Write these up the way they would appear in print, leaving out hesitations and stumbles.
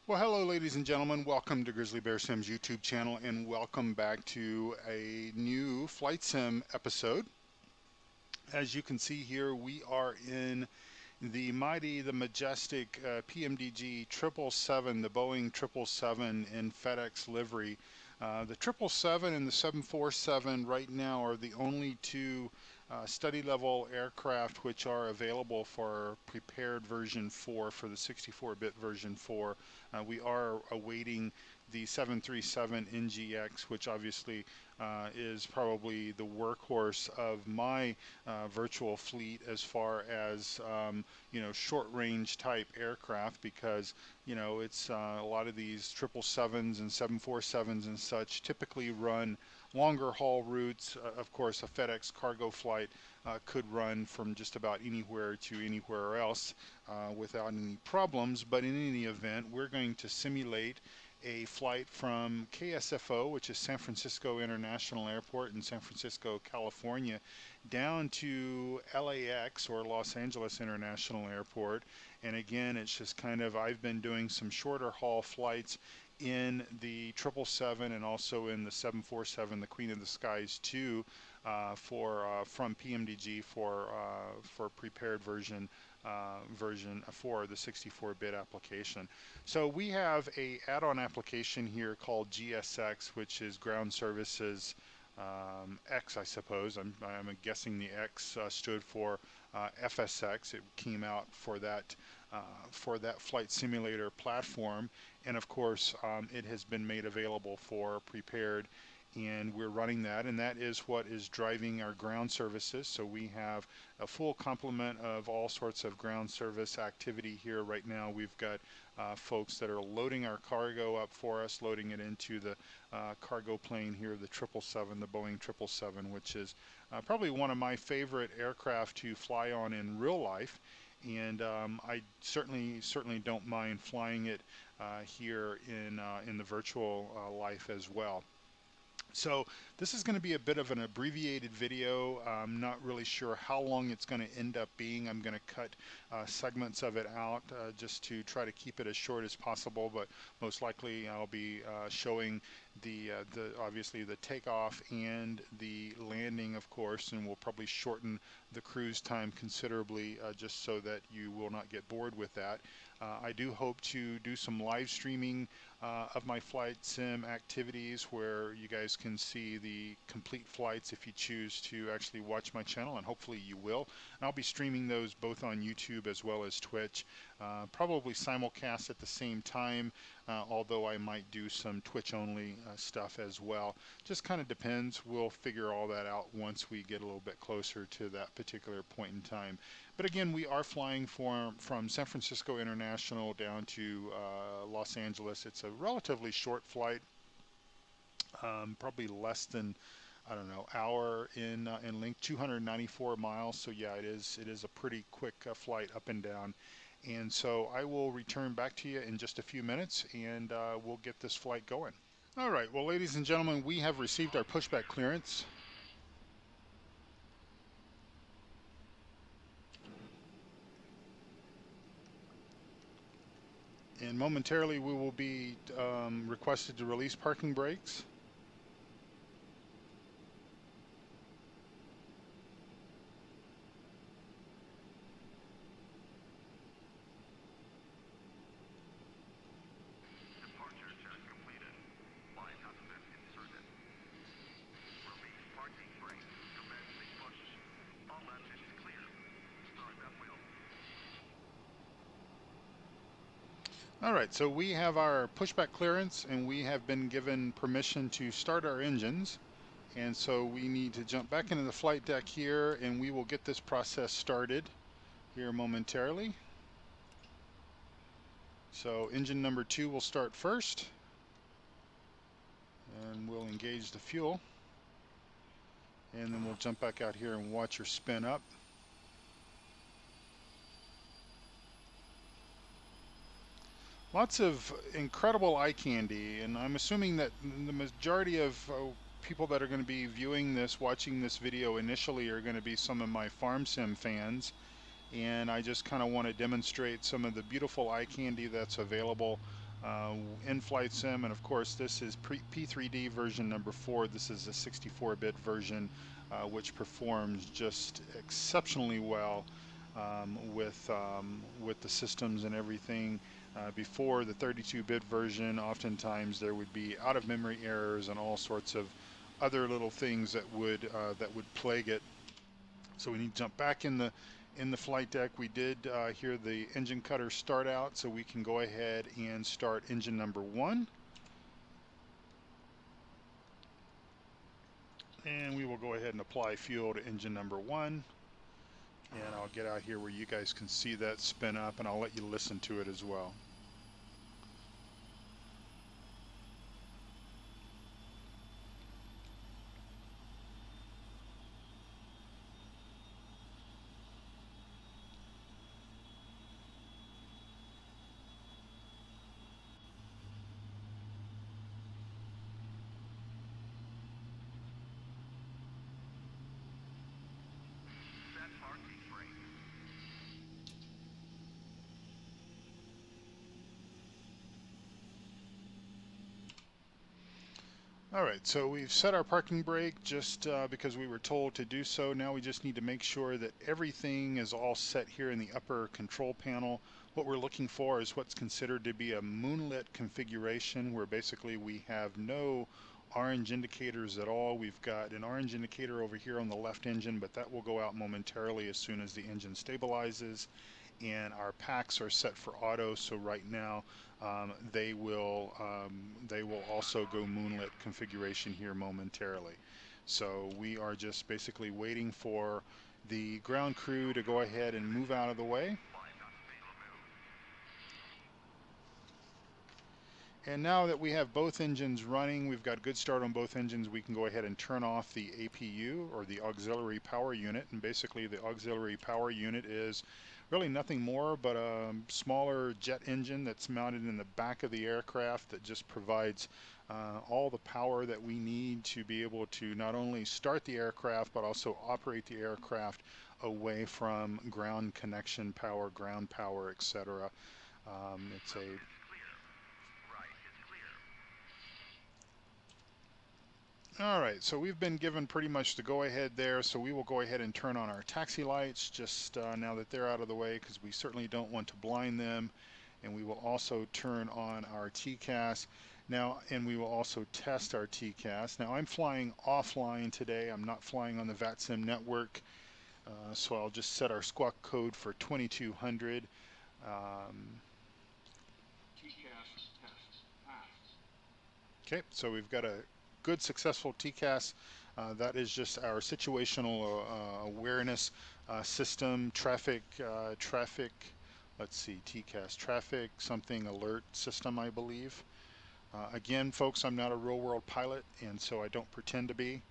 Well, hello, ladies and gentlemen. Welcome to Grizzly Bear Sim's YouTube channel, and welcome back to a new flight sim episode. As you can see here, we are in the mighty, the majestic PMDG 777, the Boeing 777 in Fedex livery. The 777 and the 747 right now are the only two study level aircraft which are available for prepared version 4 for the 64-bit version 4. We are awaiting the 737 NGX, which obviously is probably the workhorse of my virtual fleet as far as short range type aircraft, because it's a lot of these 777s and 747s and such typically run longer haul routes. Of course, a FedEx cargo flight could run from just about anywhere to anywhere else without any problems. But in any event, we're going to simulate a flight from KSFO, which is San Francisco International Airport in San Francisco, California, down to LAX, or Los Angeles International Airport. And again, it's just kind of, I've been doing some shorter haul flights in the 777 and also in the 747, the Queen of the Skies 2, from PMDG for prepared version for the 64-bit application. So we have a add-on application here called GSX, which is Ground Services X, I suppose. I'm guessing the X stood for FSX. It came out for that flight simulator platform, and of course it has been made available for prepared, and we're running that, and that is what is driving our ground services. So we have a full complement of all sorts of ground service activity here right now. We've got folks that are loading our cargo up for us, loading it into the cargo plane here, the 777, the Boeing 777, which is probably one of my favorite aircraft to fly on in real life. And I certainly don't mind flying it here in the virtual life as well. So this is going to be a bit of an abbreviated video. I'm not really sure how long it's going to end up being. I'm going to cut segments of it out just to try to keep it as short as possible, but most likely I'll be showing the obviously the takeoff and the landing, of course, and we'll probably shorten the cruise time considerably just so that you will not get bored with that. I do hope to do some live streaming of my flight sim activities where you guys can see the complete flights if you choose to actually watch my channel, and hopefully you will. And I'll be streaming those both on YouTube as well as Twitch, probably simulcast at the same time, although I might do some Twitch only stuff as well. Just kind of depends. We'll figure all that out once we get a little bit closer to that particular point in time. But again, we are flying from San Francisco International down to Los Angeles. It's a relatively short flight, probably less than, I don't know, hour in length, 294 miles. So yeah, it is a pretty quick flight up and down. And so I will return back to you in just a few minutes, and we'll get this flight going. All right, well, ladies and gentlemen, we have received our pushback clearance. And momentarily we will be requested to release parking brakes. Departure check completed. Flight hazardous inserted. Release parking brakes. Commencing push. All engines clear. Start at wheel. All right, so we have our pushback clearance, and we have been given permission to start our engines. And so we need to jump back into the flight deck here, and we will get this process started here momentarily. So engine number 2 will start first, and we'll engage the fuel, and then we'll jump back out here and watch her spin up. Lots of incredible eye candy, and I'm assuming that the majority of people that are going to be viewing this, watching this video initially, are going to be some of my farm sim fans, and I just kind of want to demonstrate some of the beautiful eye candy that's available in Flight Sim, and of course this is P3D version number 4. This is a 64-bit version which performs just exceptionally well with the systems and everything. Before the 32-bit version, oftentimes there would be out-of-memory errors and all sorts of other little things that would plague it. So we need to jump back in the flight deck. We did hear the engine cutter start out, so we can go ahead and start engine number 1. And we will go ahead and apply fuel to engine number 1. And I'll get out here where you guys can see that spin up, and I'll let you listen to it as well. Set parking brake. All right, so we've set our parking brake just because we were told to do so. Now we just need to make sure that everything is all set here in the upper control panel. What we're looking for is what's considered to be a moonlit configuration, where basically we have no orange indicators at all. We've got an orange indicator over here on the left engine, but that will go out momentarily as soon as the engine stabilizes. And our packs are set for auto, so right now they will also go moonlit configuration here momentarily. So we are just basically waiting for the ground crew to go ahead and move out of the way. And now that we have both engines running, we've got good start on both engines, we can go ahead and turn off the APU, or the auxiliary power unit. And basically the auxiliary power unit is really nothing more but a smaller jet engine that's mounted in the back of the aircraft that just provides all the power that we need to be able to not only start the aircraft but also operate the aircraft away from ground connection power, ground power, etc. It's a All right, so we've been given pretty much the go-ahead there, so we will go ahead and turn on our taxi lights just now that they're out of the way, because we certainly don't want to blind them. And we will also turn on our TCAS now, and we will also test our TCAS. Now I'm flying offline today. I'm not flying on the VATSIM network, so I'll just set our squawk code for 2200. Okay, so we've got a good successful TCAS. That is just our situational awareness system, traffic, let's see, TCAS, traffic something alert system, I believe. Again, folks, I'm not a real world pilot, and so I don't pretend to be.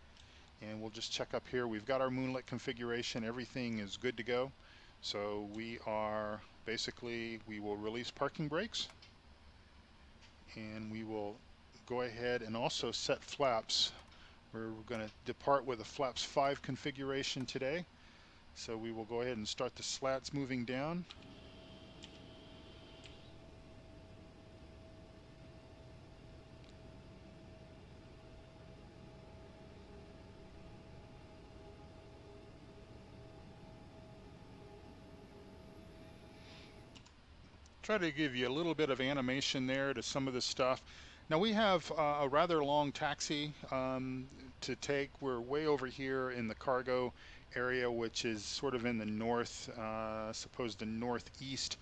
And we'll just check up here. We've got our moonlit configuration. Everything is good to go. So we are basically, we will release parking brakes, and we will go ahead and also set flaps. We're going to depart with a flaps 5 configuration today. So we will go ahead and start the slats moving down. Try to give you a little bit of animation there to some of the stuff. Now we have a rather long taxi to take. We're way over here in the cargo area, which is sort of in the north, suppose the northeast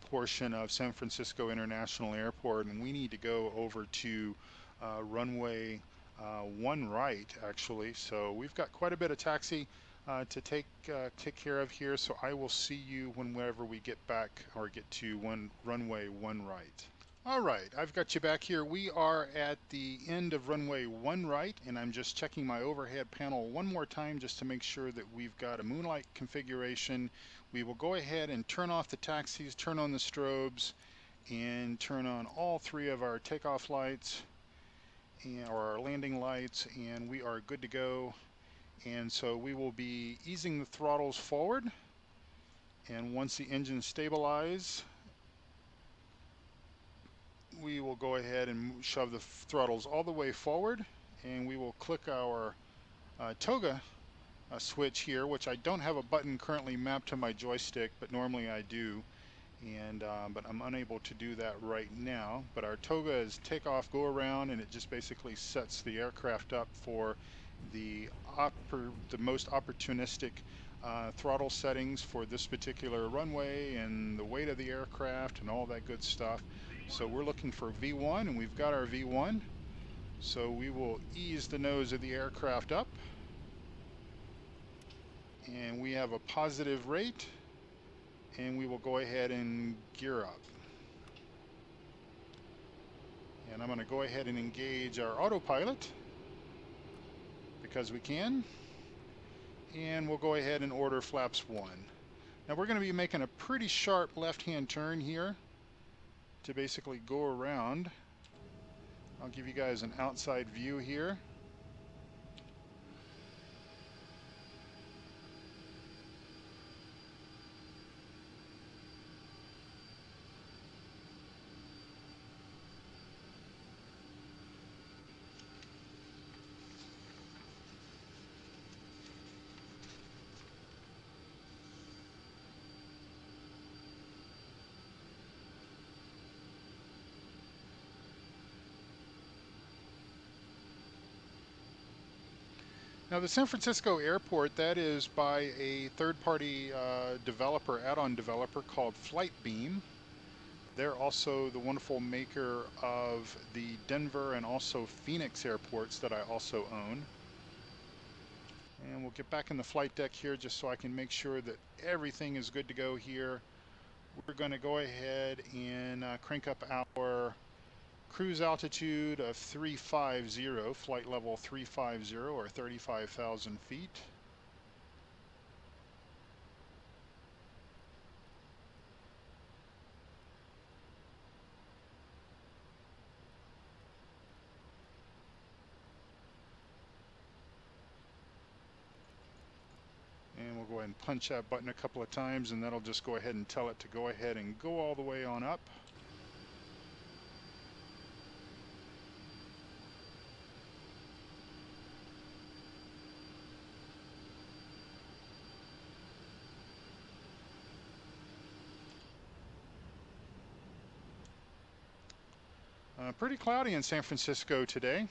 portion of San Francisco International Airport, and we need to go over to runway 1 right, actually. So we've got quite a bit of taxi to take care of here, so I will see you whenever we get back or get to runway 1 right. All right, I've got you back here. We are at the end of runway 1 right, and I'm just checking my overhead panel one more time just to make sure that we've got a moonlight configuration. We will go ahead and turn off the taxis, turn on the strobes, and turn on all 3 of our takeoff lights or our landing lights, and we are good to go. And so we will be easing the throttles forward, and once the engines stabilize, we will go ahead and shove the throttles all the way forward, and we will click our toga switch here, which I don't have a button currently mapped to my joystick, but normally I do. And but I'm unable to do that right now. But our toga is take off, go around, and it just basically sets the aircraft up for the most opportunistic throttle settings for this particular runway and the weight of the aircraft and all that good stuff. So we're looking for V1, and we've got our V1. So we will ease the nose of the aircraft up, and we have a positive rate, and we will go ahead and gear up. And I'm going to go ahead and engage our autopilot because we can, and we'll go ahead and order flaps 1. Now we're going to be making a pretty sharp left-hand turn here to basically go around. I'll give you guys an outside view here. Now the San Francisco airport, that is by a third-party developer, add-on developer called Flightbeam. They're also the wonderful maker of the Denver and also Phoenix airports that I also own. And we'll get back in the flight deck here just so I can make sure that everything is good to go here. We're going to go ahead and crank up our cruise altitude of 350, flight level 350 or 35,000 feet. And we'll go ahead and punch that button a couple of times, and that'll just go ahead and tell it to go ahead and go all the way on up. Pretty cloudy in San Francisco today,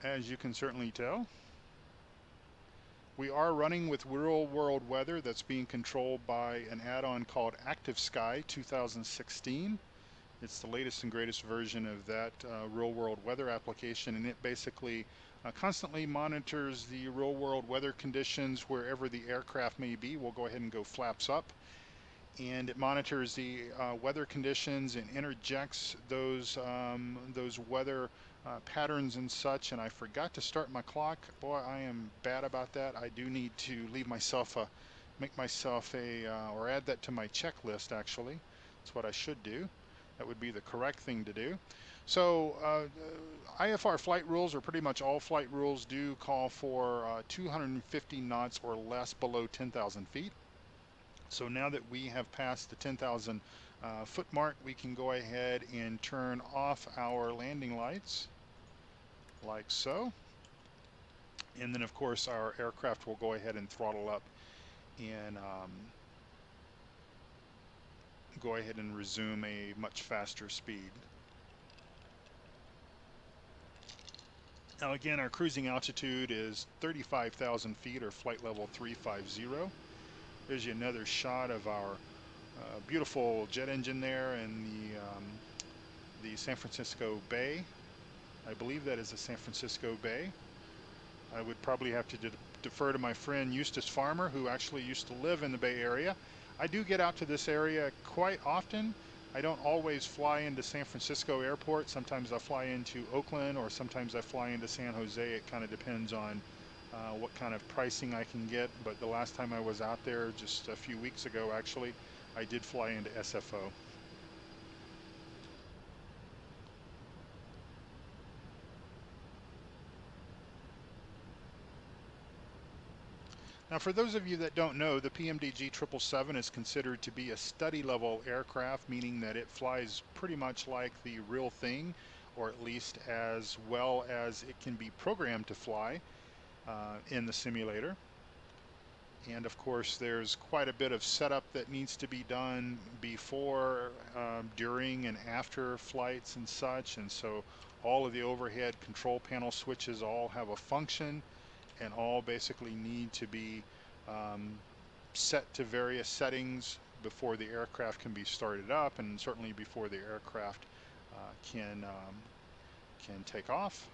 as you can certainly tell. We are running with real world weather that's being controlled by an add-on called ActiveSky 2016. It's the latest and greatest version of that real world weather application, and it basically constantly monitors the real world weather conditions wherever the aircraft may be. We'll go ahead and go flaps up, and it monitors the weather conditions and interjects those weather patterns and such. And I forgot to start my clock. Boy, I am bad about that. I do need to leave myself make myself or add that to my checklist. Actually, that's what I should do. That would be the correct thing to do. So IFR flight rules, or pretty much all flight rules, do call for 250 knots or less below 10,000 feet. So now that we have passed the 10,000 foot mark, we can go ahead and turn off our landing lights like so. And then of course our aircraft will go ahead and throttle up and go ahead and resume a much faster speed. Now again, our cruising altitude is 35,000 feet or flight level 350. There's another shot of our beautiful jet engine there in the San Francisco Bay. I believe that is the San Francisco Bay. I would probably have to defer to my friend Eustace Farmer, who actually used to live in the Bay Area. I do get out to this area quite often. I don't always fly into San Francisco Airport. Sometimes I fly into Oakland, or sometimes I fly into San Jose. It kind of depends on what kind of pricing I can get. But the last time I was out there, just a few weeks ago actually, I did fly into SFO. Now, for those of you that don't know, the PMDG 777 is considered to be a study level aircraft, meaning that it flies pretty much like the real thing, or at least as well as it can be programmed to fly in the simulator. And of course, there's quite a bit of setup that needs to be done before, during, and after flights and such. And so all of the overhead control panel switches all have a function and all basically need to be um, set to various settings before the aircraft can be started up, and certainly before the aircraft can take off.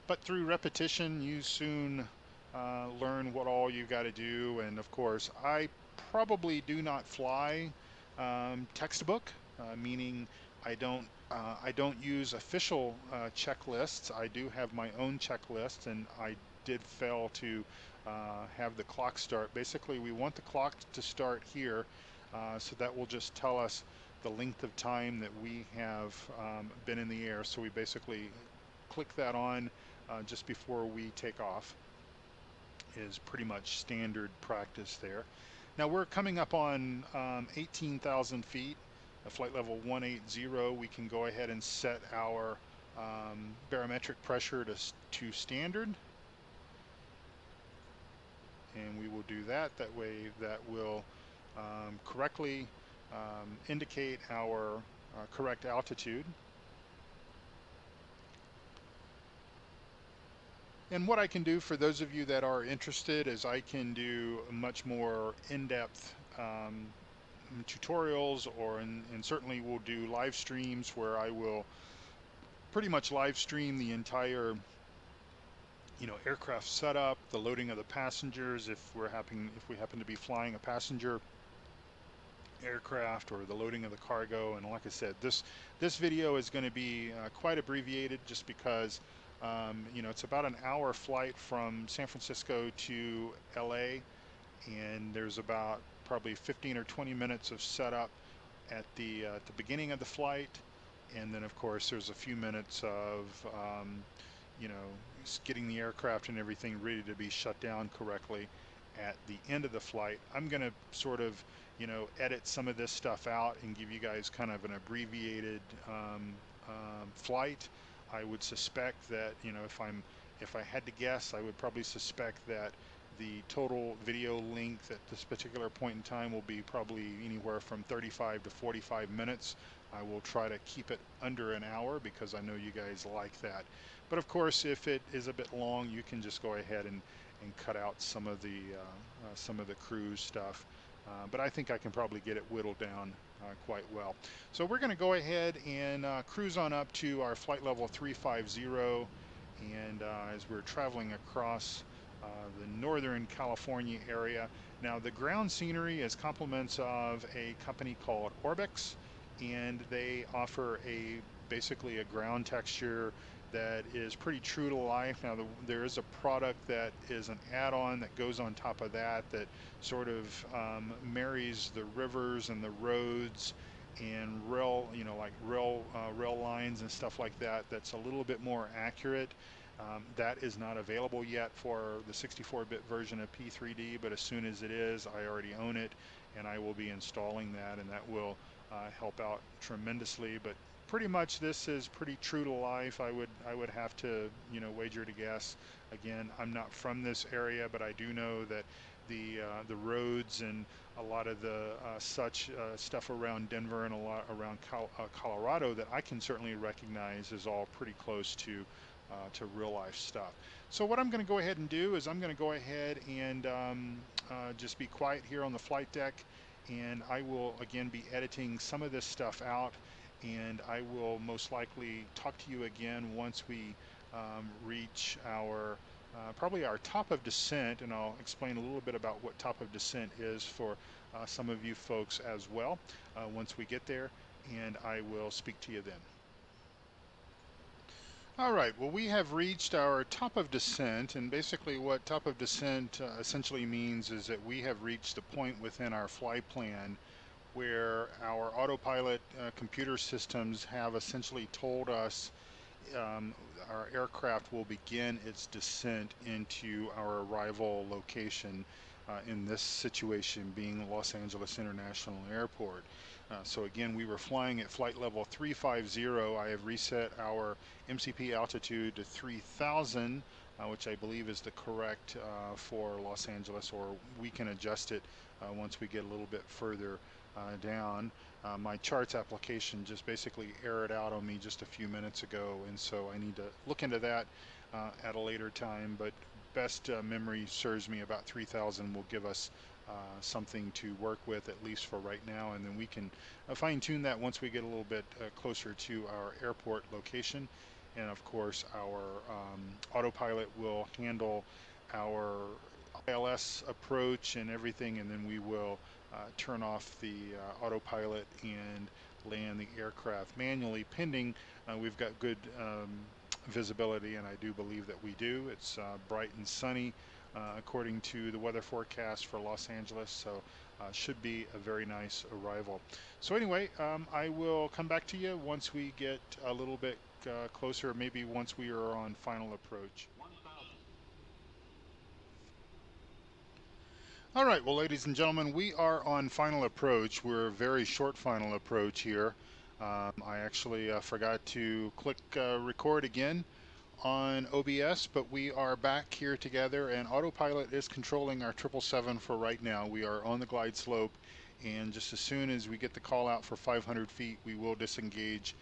But through repetition, you soon learn what all you got to do. And of course, I probably do not fly textbook, meaning I don't use official checklists. I do have my own checklist, and I did fail to have the clock start. Basically, we want the clock to start here, so that will just tell us the length of time that we have been in the air. So we basically click that on just before we take off. Is pretty much standard practice there. Now we're coming up on 18,000 feet, flight level 180. We can go ahead and set our barometric pressure to standard, and we will do that. That way that will correctly indicate our correct altitude. And what I can do for those of you that are interested is I can do much more in-depth tutorials, and certainly we'll do live streams where I will pretty much live stream the entire aircraft setup, the loading of the passengers if we happen to be flying a passenger aircraft, or the loading of the cargo. And like I said, this video is going to be quite abbreviated, just because it's about an hour flight from San Francisco to LA, and there's about probably 15 or 20 minutes of setup at the beginning of the flight, and then of course there's a few minutes of getting the aircraft and everything ready to be shut down correctly at the end of the flight. I'm going to sort of edit some of this stuff out and give you guys kind of an abbreviated flight. I would suspect that if I had to guess, I would probably suspect that the total video length at this particular point in time will be probably anywhere from 35 to 45 minutes. I will try to keep it under an hour because I know you guys like that. But of course, if it is a bit long, you can just go ahead and cut out some of the cruise stuff. But I think I can probably get it whittled down quite well. So we're going to go ahead and cruise on up to our flight level 350, and as we're traveling across the Northern California area. Now the ground scenery is compliments of a company called ORBX, and they offer basically a ground texture that is pretty true to life. Now there is a product that is an add-on that goes on top of that sort of marries the rivers and the roads and rail lines and stuff like that. That's a little bit more accurate. That is not available yet for the 64-bit version of P3D, but as soon as it is, I already own it, and I will be installing that, and that will help out tremendously. But pretty much this is pretty true to life. I would have to wager to guess. Again, I'm not from this area, but I do know that the roads and a lot of the such stuff around Denver and a lot around Colorado that I can certainly recognize is all pretty close to real life stuff. So what I'm going to go ahead and do is I'm going to go ahead and just be quiet here on the flight deck, and I will again be editing some of this stuff out, and I will most likely talk to you again once we reach our probably our top of descent, and I'll explain a little bit about what top of descent is for some of you folks as well once we get there, and I will speak to you then. All right, well, we have reached our top of descent, and basically what top of descent essentially means is that we have reached the point within our flight plan where our autopilot computer systems have essentially told us um, our aircraft will begin its descent into our arrival location, in this situation being Los Angeles International Airport. So again, we were flying at flight level 350. I have reset our MCP altitude to 3000, which I believe is the correct for Los Angeles, or we can adjust it once we get a little bit further down. My charts application just basically aired out on me just a few minutes ago, and so I need to look into that at a later time. But best memory serves me, about 3000 will give us something to work with, at least for right now, and then we can fine tune that once we get a little bit closer to our airport location. And of course, our autopilot will handle our ILS approach and everything, and then we will turn off the autopilot and land the aircraft manually, pending we've got good visibility, and I do believe that we do. It's bright and sunny according to the weather forecast for Los Angeles, so should be a very nice arrival. So anyway, I will come back to you once we get a little bit closer, maybe once we are on final approach. All right, well, ladies and gentlemen, we are on final approach. We're a very short final approach here. I actually forgot to click record again on OBS, but we are back here together, and autopilot is controlling our 777 for right now. We are on the glide slope, and just as soon as we get the call out for 500 feet, we will disengage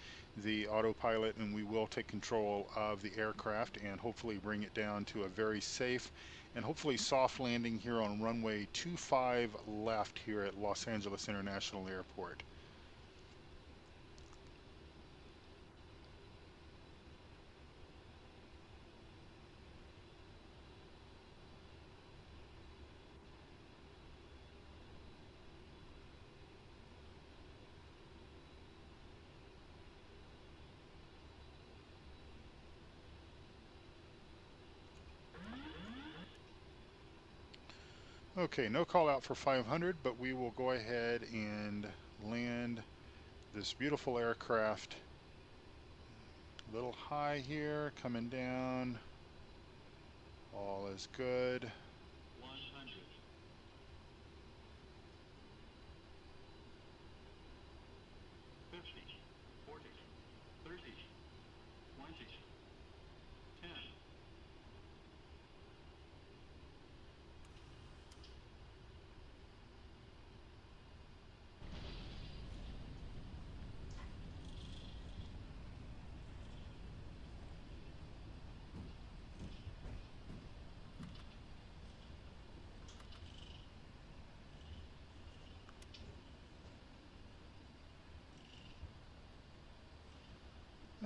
the autopilot and we will take control of the aircraft and hopefully bring it down to a very safe and hopefully soft landing here on runway 25 left here at Los Angeles International Airport. Okay, no call out for 500, but we will go ahead and land this beautiful aircraft. A little high here, coming down. All is good. 100. 50, 40, 30, 20, 10.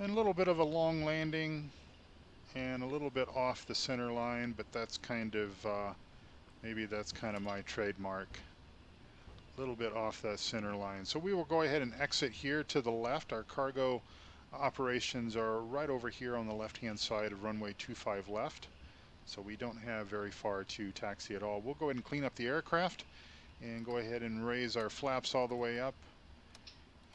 And a little bit of a long landing and a little bit off the center line, but that's kind of, maybe that's kind of my trademark. A little bit off that center line. So we will go ahead and exit here to the left. Our cargo operations are right over here on the left-hand side of runway 25 left. So we don't have very far to taxi at all. We'll go ahead and clean up the aircraft and go ahead and raise our flaps all the way up.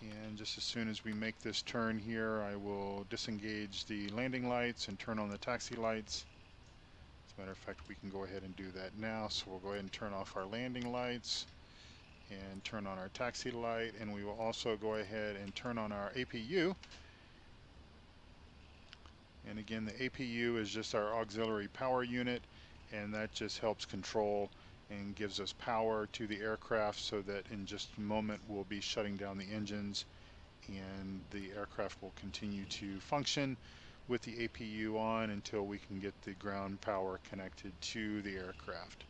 And just as soon as we make this turn here, I will disengage the landing lights and turn on the taxi lights. As a matter of fact, we can go ahead and do that now. So we'll go ahead and turn off our landing lights and turn on our taxi light, and we will also go ahead and turn on our APU. And again, the APU is just our auxiliary power unit, and that just helps control and gives us power to the aircraft, so that in just a moment we'll be shutting down the engines and the aircraft will continue to function with the APU on until we can get the ground power connected to the aircraft.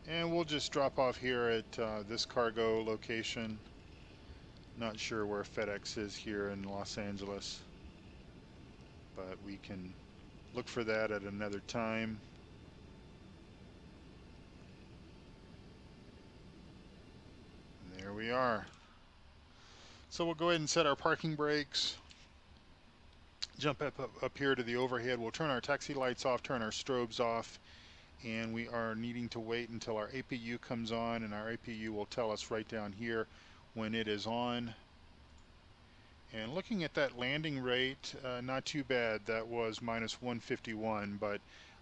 And we'll just drop off here at this cargo location. Not sure where Fedex is here in Los Angeles, but we can look for that at another time. And there we are. So we'll go ahead and set our parking brakes, jump up here to the overhead. We'll turn our taxi lights off, turn our strobes off, and we are needing to wait until our APU comes on, and our APU will tell us right down here when it is on. And looking at that landing rate, not too bad. That was minus 151, but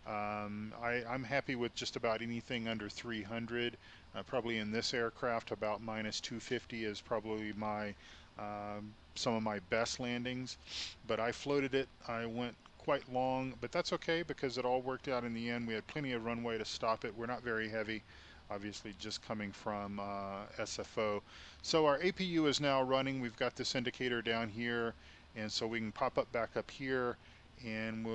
I'm happy with just about anything under 300. Probably in this aircraft, about minus 250 is probably my some of my best landings. But I floated it. I went quite long, but that's okay because it all worked out in the end. We had plenty of runway to stop it. We're not very heavy, obviously just coming from SFO. So our APU is now running. We've got this indicator down here, and so we can pop up back up here, and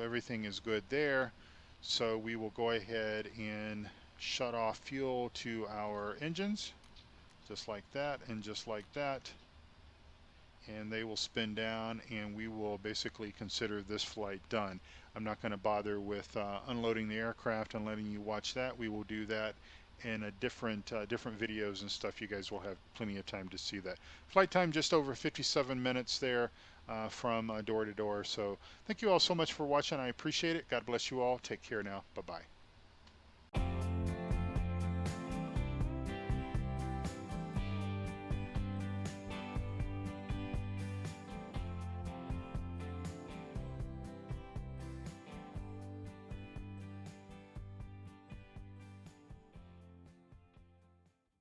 everything is good there. So we will go ahead and shut off fuel to our engines, just like that and just like that. And they will spin down, and we will basically consider this flight done. I'm not going to bother with unloading the aircraft and letting you watch that. We will do that in a different videos and stuff. You guys will have plenty of time to see that. Flight time just over 57 minutes there from door to door. So thank you all so much for watching. I appreciate it. God bless you all. Take care now. Bye-bye.